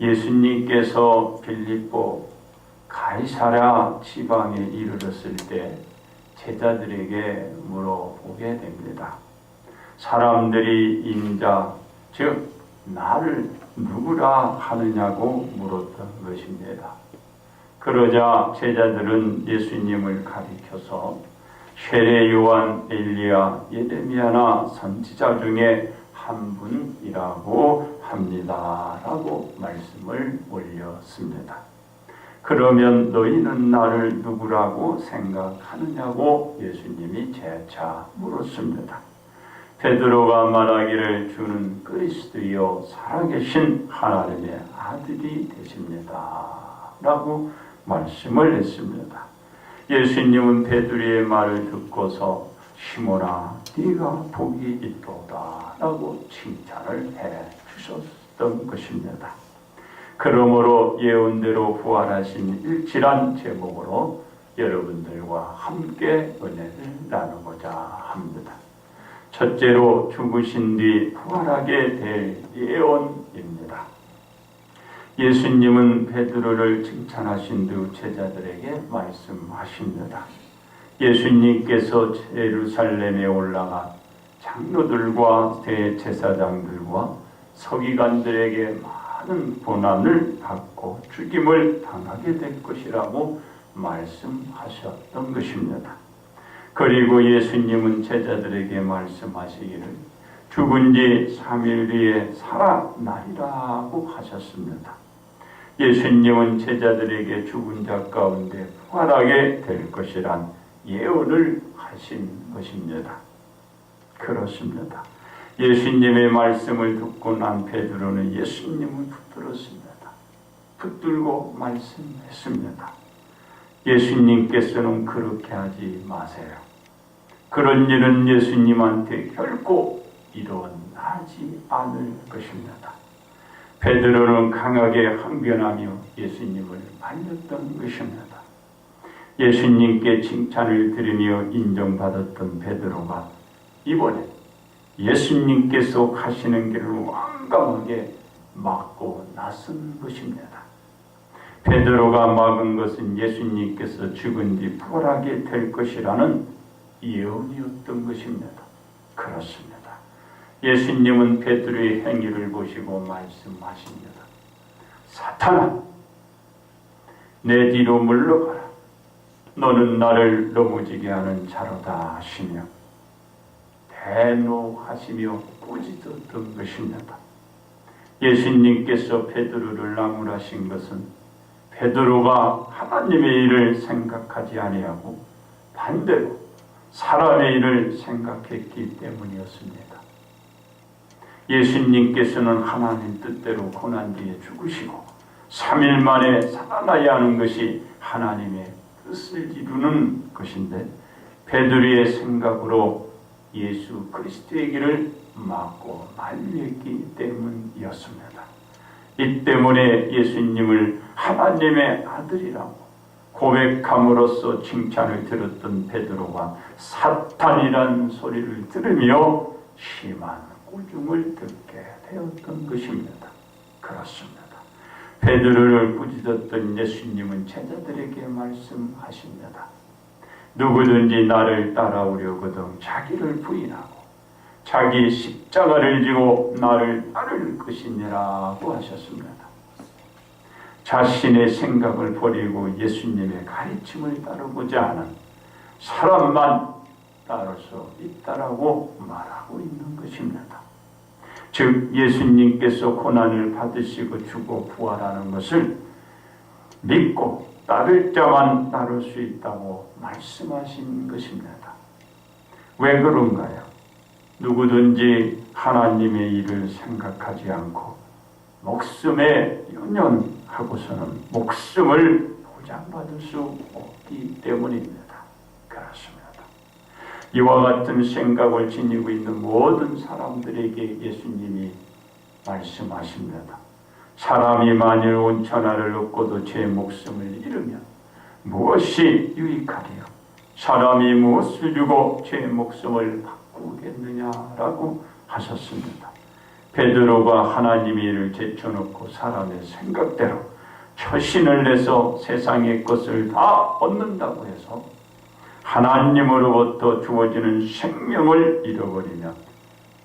예수님께서 빌립보 가이사랴 지방에 이르렀을 때 제자들에게 물어보게 됩니다. 사람들이 인자, 즉 나를 누구라 하느냐고 물었던 것입니다. 그러자 제자들은 예수님을 가리켜서 세례 요한, 엘리야, 예레미야나 선지자 중에 한 분이라고 합니다. 라고 말씀을 올렸습니다. 그러면 너희는 나를 누구라고 생각하느냐고 예수님이 재차 물었습니다. 베드로가 말하기를 주는 그리스도여 살아계신 하나님의 아들이 되십니다. 라고 말씀을 했습니다. 예수님은 베드로의 말을 듣고서 시몬아 네가 복이 있도다 라고 칭찬을 해 주셨던 것입니다. 그러므로 예언대로 부활하신 일칠한 제목으로 여러분들과 함께 은혜를 나누고자 합니다. 첫째로 죽으신 뒤 부활하게 될 예언입니다. 예수님은 베드로를 칭찬하신 후 제자들에게 말씀하십니다. 예수님께서 예루살렘에 올라가 장로들과 대제사장들과 서기관들에게 많은 고난을 받고 죽임을 당하게 될 것이라고 말씀하셨던 것입니다. 그리고 예수님은 제자들에게 말씀하시기를 죽은 지 3일 뒤에 살아나리라고 하셨습니다. 예수님은 제자들에게 죽은 자 가운데 부활하게 될 것이란 예언을 하신 것입니다. 그렇습니다. 예수님의 말씀을 듣고 난 베드로는 예수님을 붙들었습니다. 붙들고 말씀했습니다. 예수님께서는 그렇게 하지 마세요. 그런 일은 예수님한테 결코 일어나지 않을 것입니다. 베드로는 강하게 항변하며 예수님을 말렸던 것입니다. 예수님께 칭찬을 들으며 인정받았던 베드로가 이번에 예수님께서 가시는 길을 완강하게 막고 나선 것입니다. 베드로가 막은 것은 예수님께서 죽은 뒤 부활하게 될 것이라는 예언이었던 것입니다. 그렇습니다. 예수님은 베드로의 행위를 보시고 말씀하십니다. 사탄아, 내 뒤로 물러가라. 너는 나를 넘어지게 하는 자로다 하시며 대노하시며 꾸짖었던 것입니다. 예수님께서 베드로를 나무라신 것은 베드로가 하나님의 일을 생각하지 아니하고 반대로 사람의 일을 생각했기 때문이었습니다. 예수님께서는 하나님 뜻대로 고난 뒤에 죽으시고 3일 만에 살아나야 하는 것이 하나님의 뜻을 이루는 것인데 베드로의 생각으로 예수 그리스도의 길을 막고 말렸기 때문이었습니다. 이 때문에 예수님을 하나님의 아들이라고 고백함으로써 칭찬을 들었던 베드로가 사탄이라는 소리를 들으며 심한 꾸중을 듣게 되었던 것입니다. 그렇습니다. 베드로를 꾸짖었던 예수님은 제자들에게 말씀하십니다. 누구든지 나를 따라오려거든 자기를 부인하고 자기 십자가를 지고 나를 따를 것이니라고 하셨습니다. 자신의 생각을 버리고 예수님의 가르침을 따르고자 하는 사람만 따를 수 있다라고 말하고 있는 것입니다. 즉 예수님께서 고난을 받으시고 죽어 부활하는 것을 믿고 따를 자만 따를 수 있다고 말씀하신 것입니다. 왜 그런가요? 누구든지 하나님의 일을 생각하지 않고 목숨에 연연하고서는 목숨을 보장받을 수 없기 때문입니다. 그렇습니다. 이와 같은 생각을 지니고 있는 모든 사람들에게 예수님이 말씀하십니다. 사람이 만일 온 천하를 얻고도 제 목숨을 잃으면 무엇이 유익하리요? 사람이 무엇을 주고 제 목숨을 바꾸겠느냐라고 하셨습니다. 베드로가 하나님의 일을 제쳐놓고 사람의 생각대로 처신을 내서 세상의 것을 다 얻는다고 해서 하나님으로부터 주어지는 생명을 잃어버리면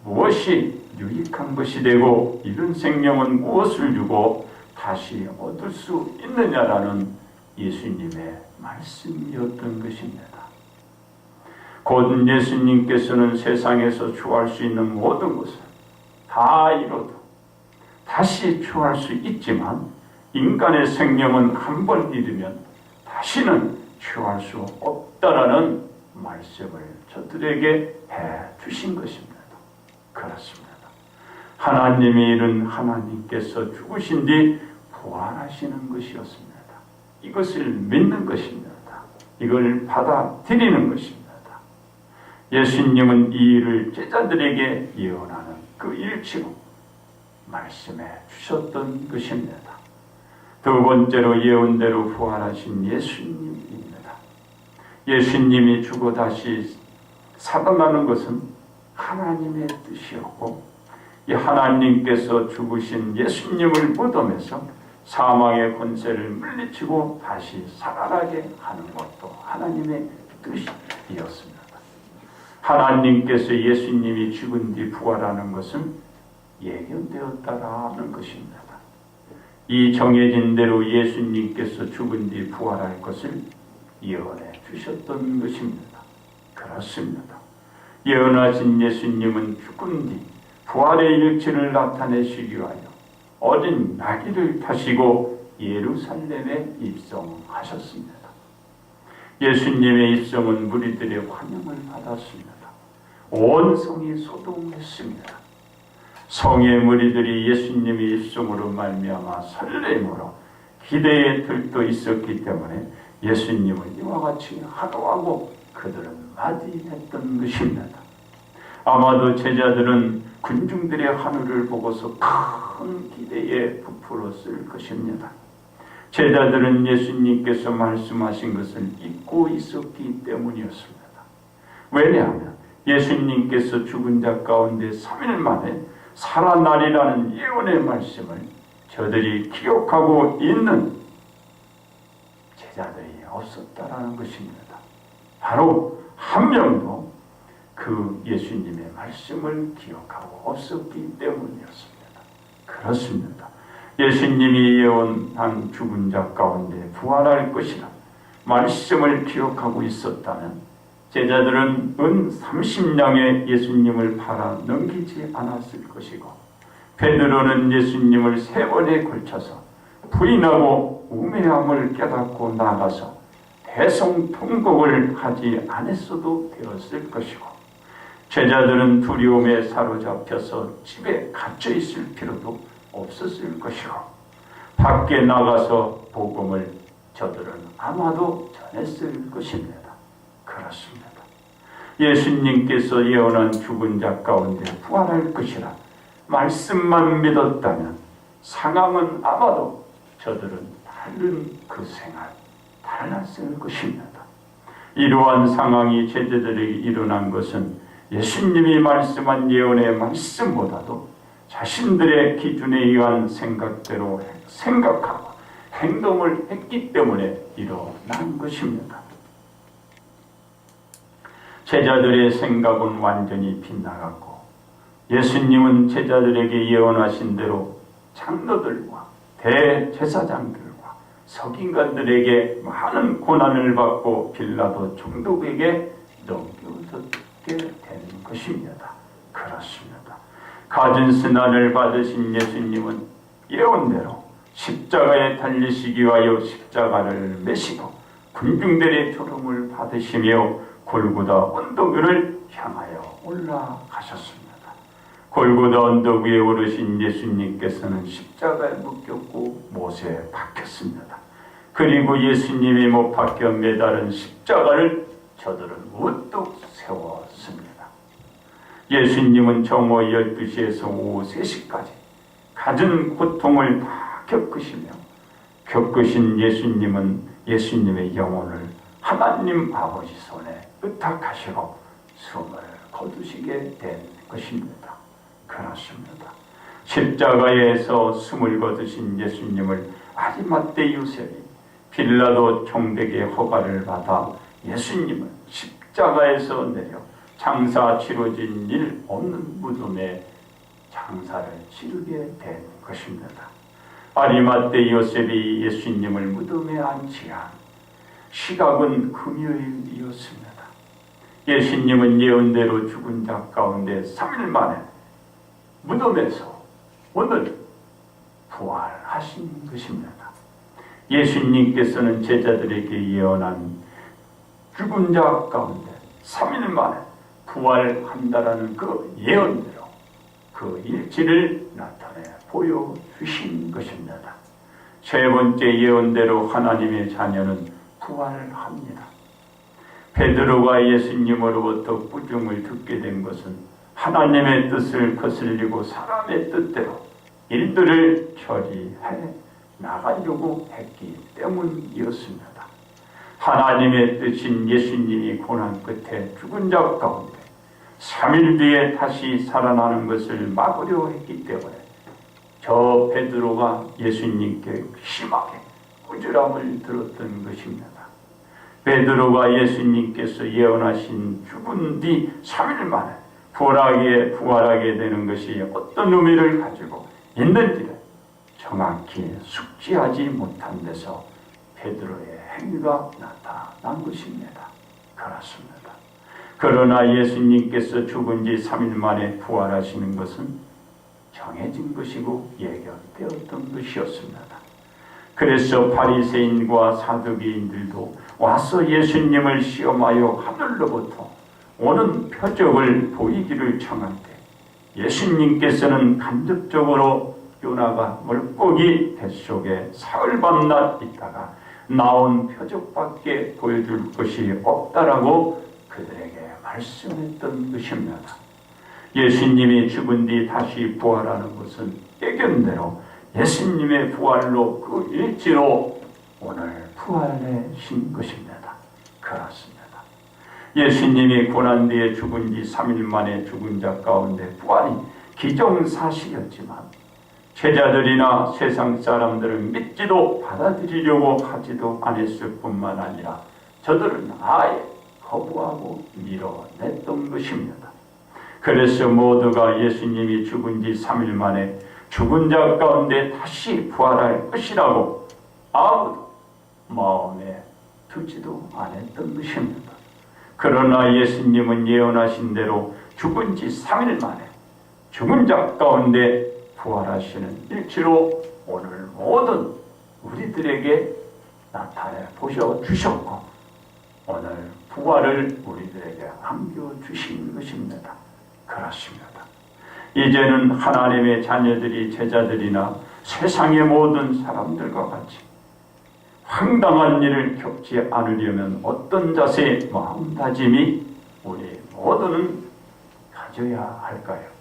무엇이 유익한 것이 되고 이런 생명은 무엇을 주고 다시 얻을 수 있느냐라는 예수님의 말씀이었던 것입니다. 곧 예수님께서는 세상에서 취할 수 있는 모든 것을 다 이뤄도 다시 취할 수 있지만 인간의 생명은 한 번 잃으면 다시는 취할 수 없다라는 말씀을 저들에게 해 주신 것입니다. 그렇습니다. 하나님의 일은 하나님께서 죽으신 뒤 부활하시는 것이었습니다. 이것을 믿는 것입니다. 이걸 받아들이는 것입니다. 예수님은 이 일을 제자들에게 예언하는 그 일치로 말씀해 주셨던 것입니다. 두 번째로 예언대로 부활하신 예수님입니다. 예수님이 죽어 다시 살아나는 것은 하나님의 뜻이었고 이 하나님께서 죽으신 예수님을 무덤에서 사망의 권세를 물리치고 다시 살아나게 하는 것도 하나님의 뜻이었습니다. 하나님께서 예수님이 죽은 뒤 부활하는 것은 예견되었다라는 것입니다. 이 정해진 대로 예수님께서 죽은 뒤 부활할 것을 예언해 주셨던 것입니다. 그렇습니다. 예언하신 예수님은 죽은 뒤 부활의 일치를 나타내시기 위하여 어린 나귀를 타시고 예루살렘에 입성하셨습니다. 예수님의 입성은 무리들의 환영을 받았습니다. 온 성이 소동했습니다. 성의 무리들이 예수님의 입성으로 말미암아 설렘으로 기대에 들떠 있었기 때문에 예수님을 이와 같이 환호하고 그들은 맞이했던 것입니다. 아마도 제자들은 군중들의 하늘을 보고서 큰 기대에 부풀었을 것입니다. 제자들은 예수님께서 말씀하신 것을 잊고 있었기 때문이었습니다. 왜냐하면 예수님께서 죽은 자 가운데 3일 만에 살아나리라는 예언의 말씀을 저들이 기억하고 있는 제자들이 없었다라는 것입니다. 바로 한 명도 그 예수님의 말씀을 기억하고 없었기 때문이었습니다. 그렇습니다. 예수님이 예언한 죽은 자 가운데 부활할 것이라 말씀을 기억하고 있었다면 제자들은 은 30냥에 예수님을 팔아 넘기지 않았을 것이고 베드로는 예수님을 3번에 걸쳐서 부인하고 우매함을 깨닫고 나가서 대성통곡을 하지 않았어도 되었을 것이고 제자들은 두려움에 사로잡혀서 집에 갇혀 있을 필요도 없었을 것이고 밖에 나가서 복음을 저들은 아마도 전했을 것입니다. 그렇습니다. 예수님께서 예언한 죽은 자 가운데 부활할 것이라 말씀만 믿었다면 상황은 아마도 저들은 다른 그 생활 달랐을 것입니다. 이러한 상황이 제자들에게 일어난 것은 예수님이 말씀한 예언의 말씀보다도 자신들의 기준에 의한 생각대로 생각하고 행동을 했기 때문에 일어난 것입니다. 제자들의 생각은 완전히 빗나갔고 예수님은 제자들에게 예언하신 대로 장로들과 대제사장들과 서기관들에게 많은 고난을 받고 빌라도 총독에게 넘겨졌게 된 것입니다. 그렇습니다. 갖은 순환을 받으신 예수님은 예언대로 십자가에 달리시기 위하여 십자가를 메시고 군중들의 조롱을 받으시며 골고다 언덕 위를 향하여 올라가셨습니다. 골고다 언덕 위에 오르신 예수님께서는 십자가에 묶였고 못에 박혔습니다. 그리고 예수님이 못 박혀 매달은 십자가를 저들은 우뚝 세웠습니다. 예수님은 정오 12시에서 오후 3시까지 갖은 고통을 다 겪으시며 겪으신 예수님은 예수님의 영혼을 하나님 아버지 손에 의탁하시고 숨을 거두시게 된 것입니다. 그렇습니다. 십자가에서 숨을 거두신 예수님을 아리마대 요셉이 빌라도 총독의 허가를 받아 예수님을 십자가에서 내려 장사 치러진 일 없는 무덤에 장사를 치르게 된 것입니다. 아리마대 요셉이 예수님을 무덤에 안치한 시각은 금요일이었습니다. 예수님은 예언대로 죽은 자 가운데 3일 만에 무덤에서 오늘 부활하신 것입니다. 예수님께서는 제자들에게 예언한 죽은 자 가운데 3일 만에 부활한다라는 그 예언대로 그 일지를 나타내 보여주신 것입니다. 세 번째 예언대로 하나님의 자녀는 부활합니다. 베드로가 예수님으로부터 부중을 듣게 된 것은 하나님의 뜻을 거슬리고 사람의 뜻대로 일들을 처리해 나가려고 했기 때문이었습니다. 하나님의 뜻인 예수님이 고난 끝에 죽은 자 가운데 3일 뒤에 다시 살아나는 것을 막으려 했기 때문에 저 베드로가 예수님께 심하게 꾸지람을 들었던 것입니다. 베드로가 예수님께서 예언하신 죽은 뒤 3일 만에 부활하게 되는 것이 어떤 의미를 가지고 있는지를 정확히 숙지하지 못한 데서 베드로의 행위가 나타난 것입니다. 그렇습니다. 그러나 예수님께서 죽은 지 3일 만에 부활하시는 것은 정해진 것이고 예견되었던 것이었습니다. 그래서 바리새인과 사두개인들도 와서 예수님을 시험하여 하늘로부터 오는 표적을 보이기를 청할 때 예수님께서는 간접적으로 요나가 물고기 뱃속에 사흘 밤낮 있다가 나온 표적밖에 보여줄 것이 없다라고 그들에게 말씀했던 것입니다. 예수님이 죽은 뒤 다시 부활하는 것은 예견대로 예수님의 부활로 그 일지로 오늘 부활하신 것입니다. 그렇습니다. 예수님이 고난 뒤에 죽은 지 3일 만에 죽은 자 가운데 부활이 기정사실이었지만 제자들이나 세상 사람들은 믿지도 받아들이려고 하지도 않았을 뿐만 아니라 저들은 아예 거부하고 밀어냈던 것입니다. 그래서 모두가 예수님이 죽은 지 3일 만에 죽은 자 가운데 다시 부활할 것이라고 아무도 마음에 두지도 않았던 것입니다. 그러나 예수님은 예언하신 대로 죽은 지 3일 만에 죽은 자 가운데 부활하시는 일치로 오늘 모든 우리들에게 나타내 보셔주셨고 오늘 부활을 우리들에게 안겨주신 것입니다. 그렇습니다. 이제는 하나님의 자녀들이 제자들이나 세상의 모든 사람들과 같이 황당한 일을 겪지 않으려면 어떤 자세, 마음다짐이 우리 모두는 가져야 할까요?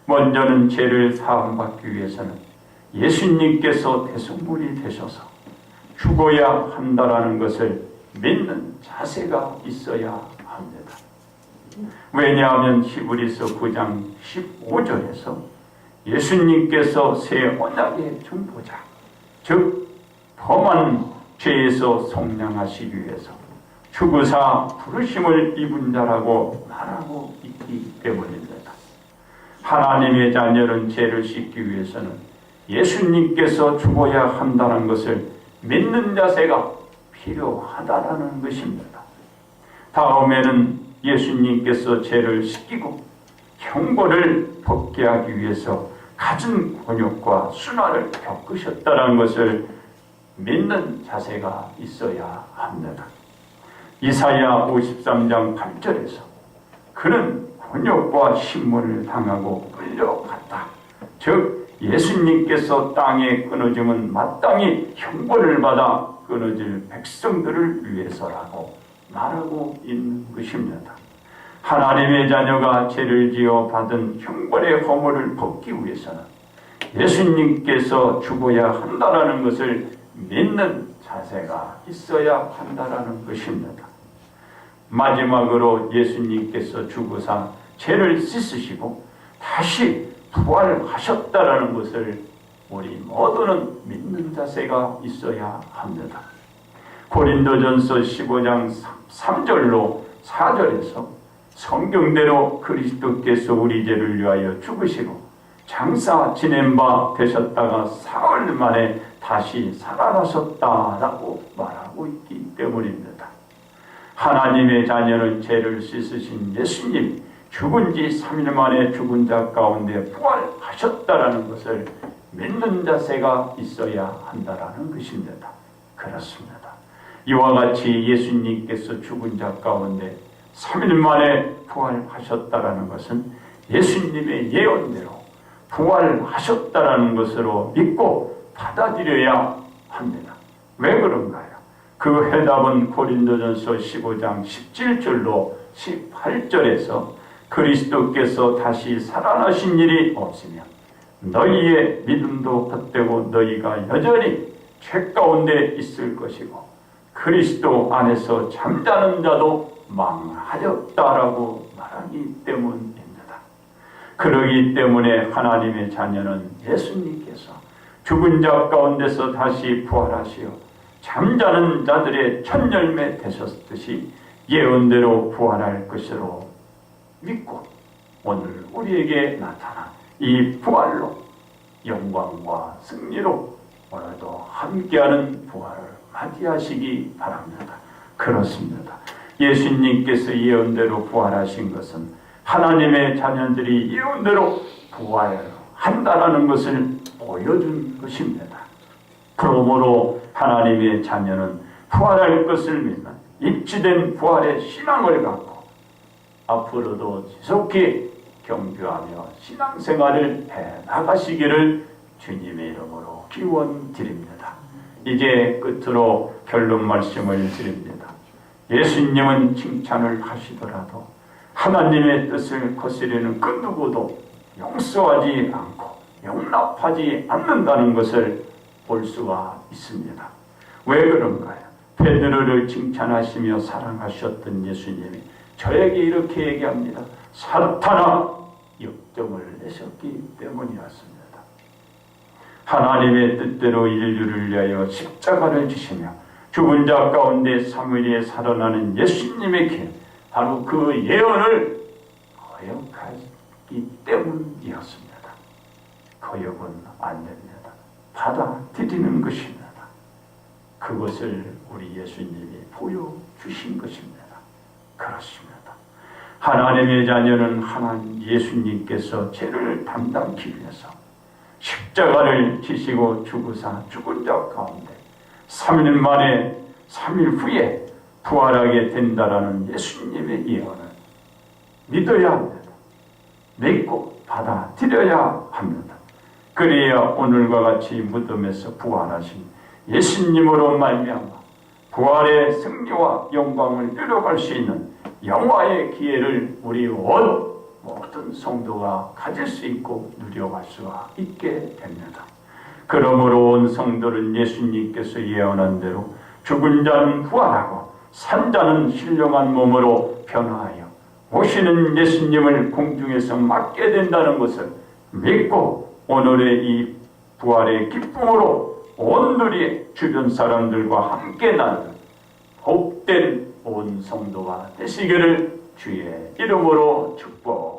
먼저는 죄를 사함받기 위해서는 예수님께서 대속물이 되셔서 죽어야 한다라는 것을 믿는 자세가 있어야 합니다. 왜냐하면 히브리서 9장 15절에서 예수님께서 새 언약의 중보자, 즉 범한 죄에서 속량하시기 위해서 죽으사 부르심을 입은 자라고 말하고 있기 때문입니다. 하나님의 자녀는 죄를 씻기 위해서는 예수님께서 죽어야 한다는 것을 믿는 자세가 필요하다는 것입니다. 다음에는 예수님께서 죄를 씻기고 형벌을 벗게 하기 위해서 갖은 곤욕과 순환을 겪으셨다는 것을 믿는 자세가 있어야 합니다. 이사야 53장 8절에서 그는 곤욕과 신문을 당하고 끌려갔다. 즉 예수님께서 땅에 끊어짐은 마땅히 형벌을 받아 끊어질 백성들을 위해서라고 말하고 있는 것입니다. 하나님의 자녀가 죄를 지어 받은 형벌의 허물을 벗기 위해서는 예수님께서 죽어야 한다라는 것을 믿는 자세가 있어야 한다라는 것입니다. 마지막으로 예수님께서 죽으사 죄를 씻으시고 다시 부활하셨다라는 것을 우리 모두는 믿는 자세가 있어야 합니다. 고린도전서 15장 3절로 4절에서 성경대로 그리스도께서 우리 죄를 위하여 죽으시고 장사 지낸 바 되셨다가 사흘 만에 다시 살아나셨다라고 말하고 있기 때문입니다. 하나님의 자녀는 죄를 씻으신 예수님이 죽은 지 3일 만에 죽은 자 가운데 부활하셨다라는 것을 믿는 자세가 있어야 한다라는 것입니다. 그렇습니다. 이와 같이 예수님께서 죽은 자 가운데 3일 만에 부활하셨다라는 것은 예수님의 예언대로 부활하셨다라는 것으로 믿고 받아들여야 합니다. 왜 그런가요? 그 해답은 고린도전서 15장 17절로 18절에서 그리스도께서 다시 살아나신 일이 없으면 너희의 믿음도 헛되고 너희가 여전히 죄 가운데 있을 것이고 그리스도 안에서 잠자는 자도 망하였다라고 말하기 때문입니다. 그러기 때문에 하나님의 자녀는 예수님께서 죽은 자 가운데서 다시 부활하시어 잠자는 자들의 첫 열매 되셨듯이 예언대로 부활할 것으로 믿고 오늘 우리에게 나타난 이 부활로 영광과 승리로 오늘도 함께하는 부활을 맞이하시기 바랍니다. 그렇습니다. 예수님께서 예언대로 부활하신 것은 하나님의 자녀들이 예언대로 부활한다라는 것을 보여준 것입니다. 그러므로 하나님의 자녀는 부활할 것을 믿는 입지된 부활의 신앙을 갖고 앞으로도 지속히 경주하며 신앙생활을 해나가시기를 주님의 이름으로 기원드립니다. 이제 끝으로 결론 말씀을 드립니다. 예수님은 칭찬을 하시더라도 하나님의 뜻을 거스르는 그 누구도 용서하지 않고 용납하지 않는다는 것을 볼 수가 있습니다. 왜 그런가요? 베드로를 칭찬하시며 사랑하셨던 예수님이 저에게 이렇게 얘기합니다. 사탄아, 역정을 내셨기 때문이었습니다. 하나님의 뜻대로 인류를 위하여 십자가를 지시며 죽은 자 가운데 3일에 살아나는 예수님의 길, 바로 그 예언을 거역하기 때문이었습니다. 거역은 안 됩니다. 받아들이는 것입니다. 그것을 우리 예수님이 보여주신 것입니다. 그렇습니다. 하나님의 자녀는 하나님 예수님께서 죄를 담당하기 위해서 십자가를 지시고 죽으사 죽은 자 가운데 3일 만에 3일 후에 부활하게 된다라는 예수님의 예언을 믿어야 합니다. 믿고 받아들여야 합니다. 그래야 오늘과 같이 무덤에서 부활하신 예수님으로 말미암아 부활의 승리와 영광을 누려갈 수 있는 영화의 기회를 우리 모든 성도가 가질 수 있고 누려갈 수가 있게 됩니다. 그러므로 온 성도는 예수님께서 예언한 대로 죽은 자는 부활하고 산 자는 신령한 몸으로 변화하여 오시는 예수님을 공중에서 맞게 된다는 것을 믿고 오늘의 이 부활의 기쁨으로 온누리 주변 사람들과 함께 나누는 복된 온 성도가 되시기를 주의 이름으로 축복